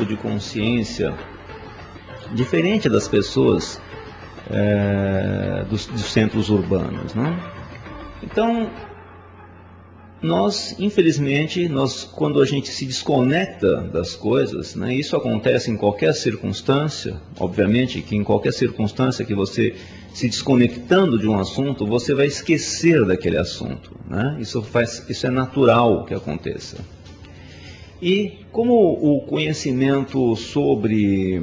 tipo de consciência diferente das pessoas dos centros urbanos, né? Então, infelizmente, quando a gente se desconecta das coisas, né, isso acontece em qualquer circunstância, obviamente que em qualquer circunstância que você se desconectando de um assunto, você vai esquecer daquele assunto, né? Isso é natural que aconteça. E como o conhecimento sobre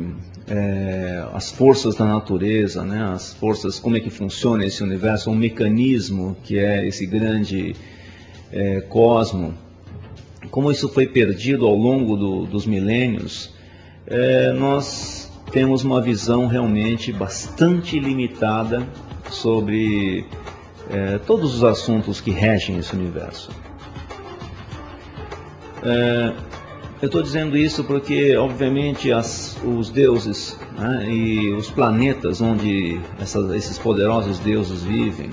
as forças da natureza, né, as forças, como é que funciona esse universo, um mecanismo que é esse grande cosmo, como isso foi perdido ao longo dos milênios, nós temos uma visão realmente bastante limitada sobre todos os assuntos que regem esse universo. Eu estou dizendo isso porque, obviamente, os deuses, né, e os planetas onde esses poderosos deuses vivem,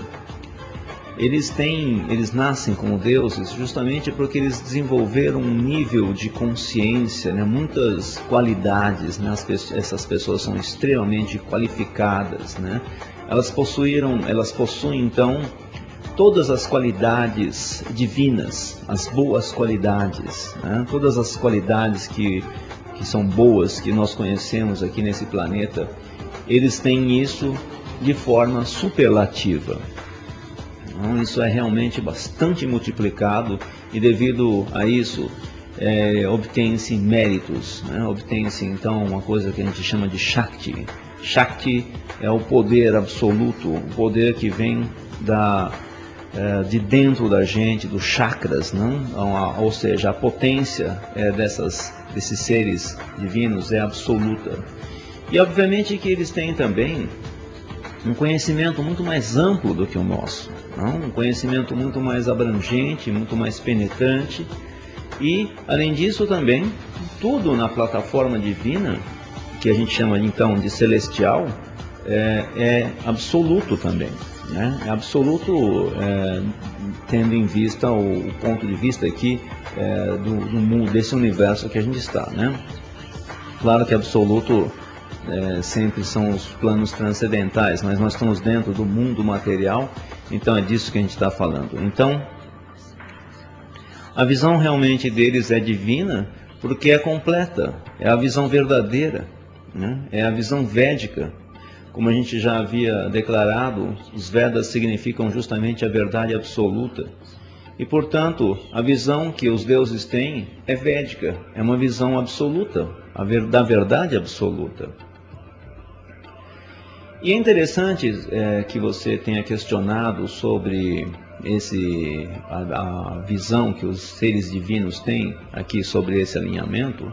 eles nascem como deuses justamente porque eles desenvolveram um nível de consciência, né, muitas qualidades, né, essas pessoas são extremamente qualificadas, né, elas possuem então todas as qualidades divinas, as boas qualidades, né, todas as qualidades que são boas, que nós conhecemos aqui nesse planeta, eles têm isso de forma superlativa. Então, isso é realmente bastante multiplicado e devido a isso obtém-se méritos, né? Obtém-se então uma coisa que a gente chama de Shakti. Shakti é o poder absoluto, o poder que vem de dentro da gente, dos chakras, não? Ou seja, a potência desses seres divinos é absoluta. E obviamente que eles têm também um conhecimento muito mais amplo do que o nosso, não? Um conhecimento muito mais abrangente, muito mais penetrante, e além disso também, tudo na plataforma divina, que a gente chama então de celestial, é absoluto também, né? É absoluto, tendo em vista o ponto de vista aqui do mundo, desse universo que a gente está, né? Claro que absoluto sempre são os planos transcendentais, mas nós estamos dentro do mundo material, então é disso que a gente está falando. Então, a visão realmente deles é divina porque é completa, é a visão verdadeira, né? É a visão védica. Como a gente já havia declarado, os Vedas significam justamente a verdade absoluta. E, portanto, a visão que os deuses têm é védica, é uma visão absoluta, da verdade absoluta. E é interessante que você tenha questionado sobre a visão que os seres divinos têm aqui sobre esse alinhamento,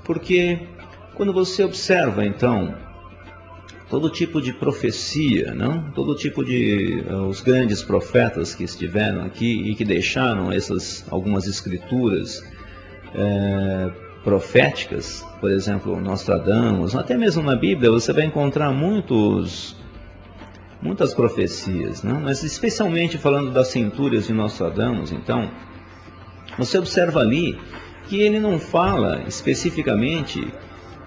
porque quando você observa, então, todo tipo de profecia, não? Todo tipo de os grandes profetas que estiveram aqui e que deixaram algumas escrituras proféticas, por exemplo, Nostradamus, até mesmo na Bíblia você vai encontrar muitas profecias, não? Mas especialmente falando das centúrias de Nostradamus, então, você observa ali que ele não fala especificamente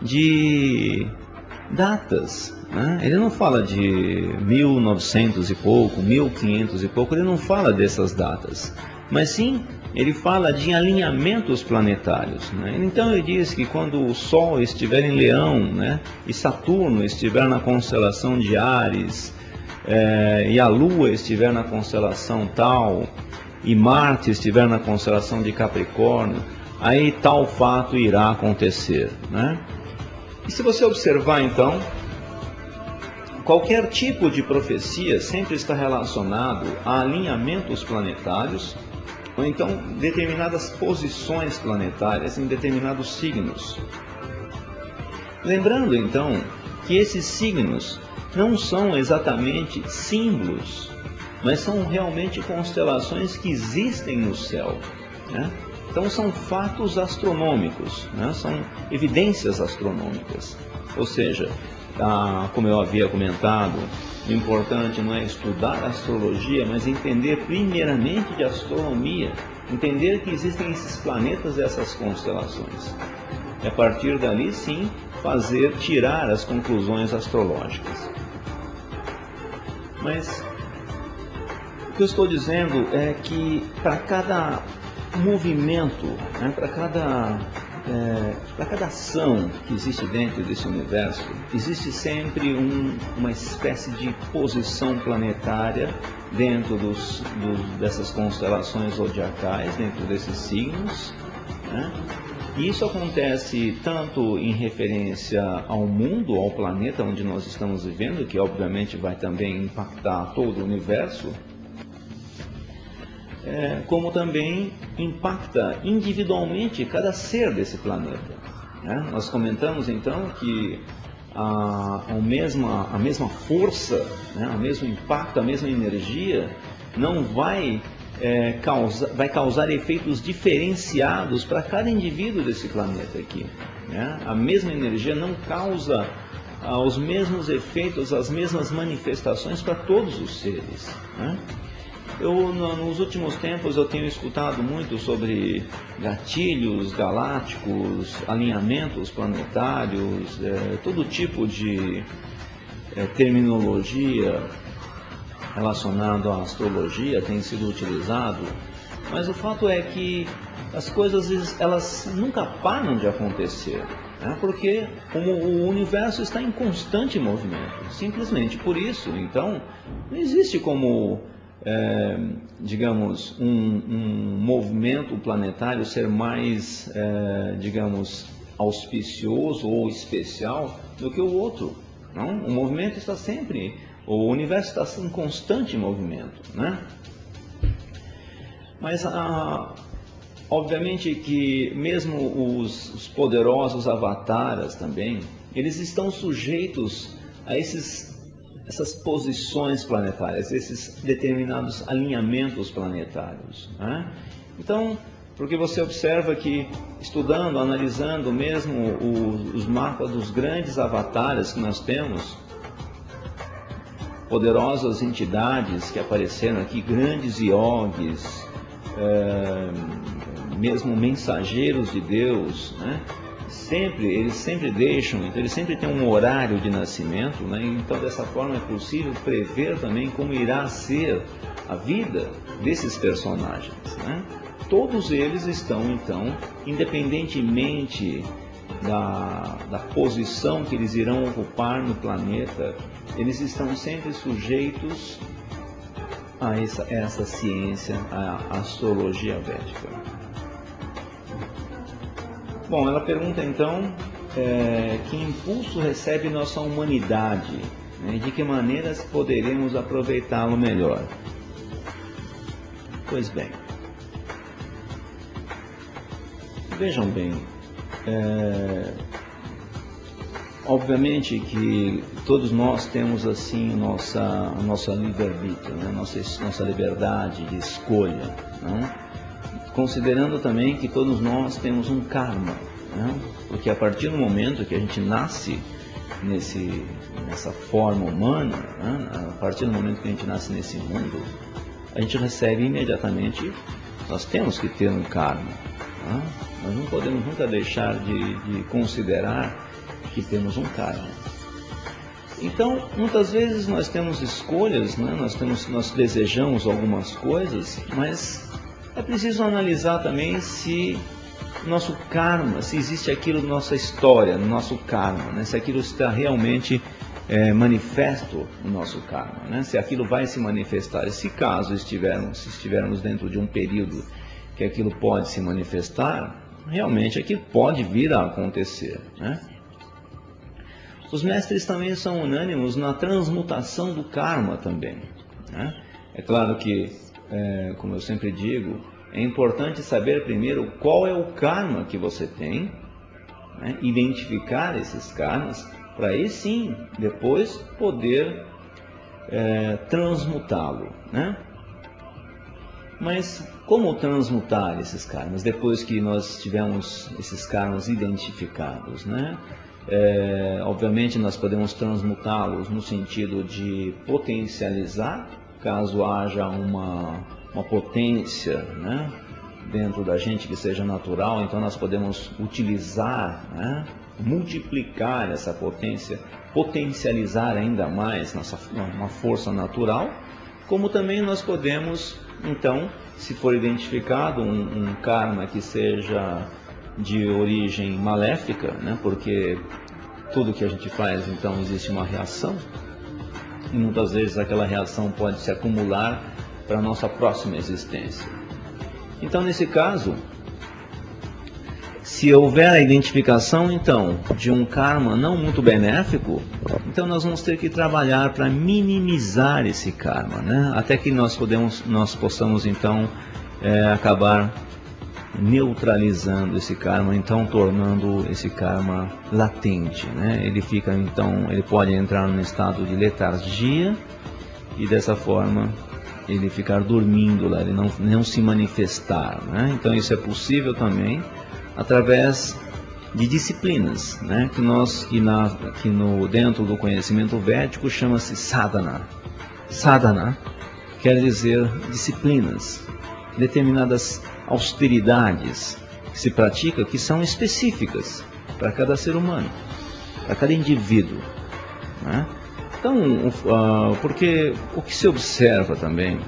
de datas, né? Ele não fala de 1900 e pouco, 1500 e pouco, ele não fala dessas datas, mas sim ele fala de alinhamentos planetários, né? Então ele diz que quando o Sol estiver em Leão, né, e Saturno estiver na constelação de Áries, e a Lua estiver na constelação tal, e Marte estiver na constelação de Capricórnio, aí tal fato irá acontecer, né? E se você observar então, qualquer tipo de profecia sempre está relacionado a alinhamentos planetários, ou então determinadas posições planetárias em determinados signos. Lembrando então que esses signos não são exatamente símbolos, mas são realmente constelações que existem no céu, né? Então são fatos astronômicos, né? São evidências astronômicas. Ou seja, como eu havia comentado, o importante não é estudar astrologia, mas entender primeiramente de astronomia, entender que existem esses planetas e essas constelações. E a partir dali, sim, tirar as conclusões astrológicas. Mas o que eu estou dizendo é que para cada movimento, né, para cada ação que existe dentro desse universo, existe sempre uma espécie de posição planetária dentro dessas constelações zodiacais, dentro desses signos, né? E isso acontece tanto em referência ao mundo, ao planeta onde nós estamos vivendo, que obviamente vai também impactar todo o universo, como também impacta individualmente cada ser desse planeta, né? Nós comentamos então que a mesma força, né, o mesmo impacto, a mesma energia não vai causar efeitos diferenciados para cada indivíduo desse planeta aqui, né? A mesma energia não causa os mesmos efeitos, as mesmas manifestações para todos os seres, né? Nos últimos tempos eu tenho escutado muito sobre gatilhos galácticos, alinhamentos planetários, todo tipo de terminologia relacionado à astrologia tem sido utilizado, mas o fato é que as coisas elas nunca param de acontecer, né? Porque o universo está em constante movimento, simplesmente por isso. Então não existe como digamos, um movimento planetário ser mais, digamos, auspicioso ou especial do que o outro, não? O movimento está sempre, o universo está em constante movimento, né? Mas, obviamente que mesmo os poderosos avataras também, eles estão sujeitos a essas posições planetárias, esses determinados alinhamentos planetários, né? Então, porque você observa que, estudando, analisando mesmo os mapas dos grandes avatares que nós temos, poderosas entidades que apareceram aqui, grandes yogis, mesmo mensageiros de Deus, né? Eles sempre deixam, então eles sempre têm um horário de nascimento, né? Então dessa forma é possível prever também como irá ser a vida desses personagens, né? Todos eles estão então, independentemente da posição que eles irão ocupar no planeta, eles estão sempre sujeitos a essa ciência, a astrologia védica. Bom, ela pergunta então, que impulso recebe nossa humanidade, né? De que maneiras poderemos aproveitá-lo melhor? Pois bem, vejam bem, obviamente que todos nós temos assim nossa livre-arbítrio, né? nossa liberdade de escolha, né? Considerando também que todos nós temos um karma, né? Porque a partir do momento que a gente nasce nessa forma humana, né? A partir do momento que a gente nasce nesse mundo, a gente recebe imediatamente, nós temos que ter um karma, né? Nós não podemos nunca deixar de considerar que temos um karma. Então, muitas vezes nós temos escolhas, né? Nós desejamos algumas coisas, mas é preciso analisar também se nosso karma, se existe aquilo na nossa história, no nosso karma, né? Se aquilo está realmente manifesto no nosso karma, né? Se aquilo vai se manifestar. E se caso estivermos dentro de um período que aquilo pode se manifestar, realmente aquilo pode vir a acontecer, né? Os mestres também são unânimos na transmutação do karma também, né? É claro que, como eu sempre digo, é importante saber primeiro qual é o karma que você tem, né? Identificar esses karmas, para aí sim, depois poder transmutá-lo, né? Mas como transmutar esses karmas, depois que nós tivermos esses karmas identificados, né? Obviamente nós podemos transmutá-los no sentido de potencializar, caso haja uma potência, né? dentro da gente que seja natural, então nós podemos utilizar, né, multiplicar essa potência, potencializar ainda mais uma força natural, como também nós podemos, então, se for identificado um karma que seja de origem maléfica, né, porque tudo que a gente faz, então, existe uma reação, e muitas vezes aquela reação pode se acumular para a nossa próxima existência. Então, nesse caso, se houver a identificação, então, de um karma não muito benéfico, então nós vamos ter que trabalhar para minimizar esse karma, né? Até que nós possamos, então, acabar neutralizando esse karma, então tornando esse karma latente, né? Ele pode entrar num estado de letargia e dessa forma ele ficar dormindo lá, ele não se manifestar, né? Então isso é possível também através de disciplinas, né? Dentro do conhecimento védico chama-se sadhana. Sadhana quer dizer disciplinas, determinadas austeridades que se pratica, que são específicas para cada ser humano, para cada indivíduo, né? Então, porque o que se observa também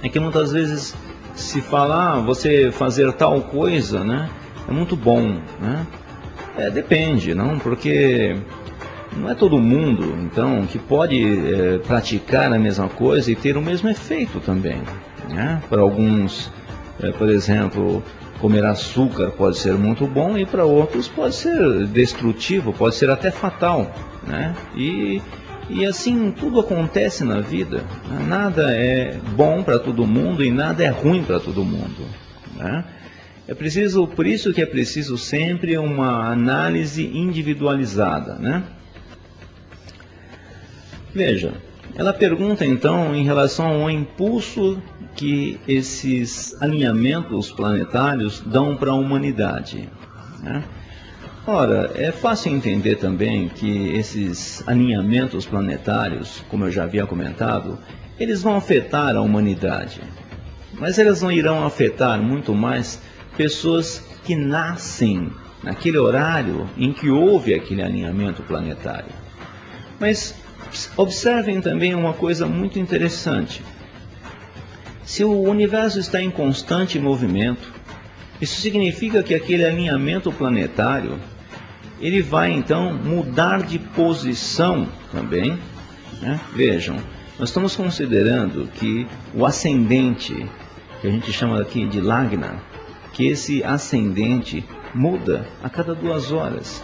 é que muitas vezes se fala, você fazer tal coisa, né, é muito bom, né? Depende, não? Porque não é todo mundo, então, que pode praticar a mesma coisa e ter o mesmo efeito também, né? Para alguns, por exemplo, comer açúcar pode ser muito bom e para outros pode ser destrutivo, pode ser até fatal, né? E assim tudo acontece na vida, né? Nada é bom para todo mundo e nada é ruim para todo mundo, né? Por isso que é preciso sempre uma análise individualizada, né? Veja, ela pergunta então em relação ao impulso que esses alinhamentos planetários dão para a humanidade, né? Ora, é fácil entender também que esses alinhamentos planetários, como eu já havia comentado, eles vão afetar a humanidade. Mas eles não irão afetar muito mais pessoas que nascem naquele horário em que houve aquele alinhamento planetário. Mas observem também uma coisa muito interessante. Se o universo está em constante movimento, isso significa que aquele alinhamento planetário ele vai então mudar de posição também, né? Vejam, nós estamos considerando que o ascendente, que a gente chama aqui de Lagna, que esse ascendente muda a cada 2 horas.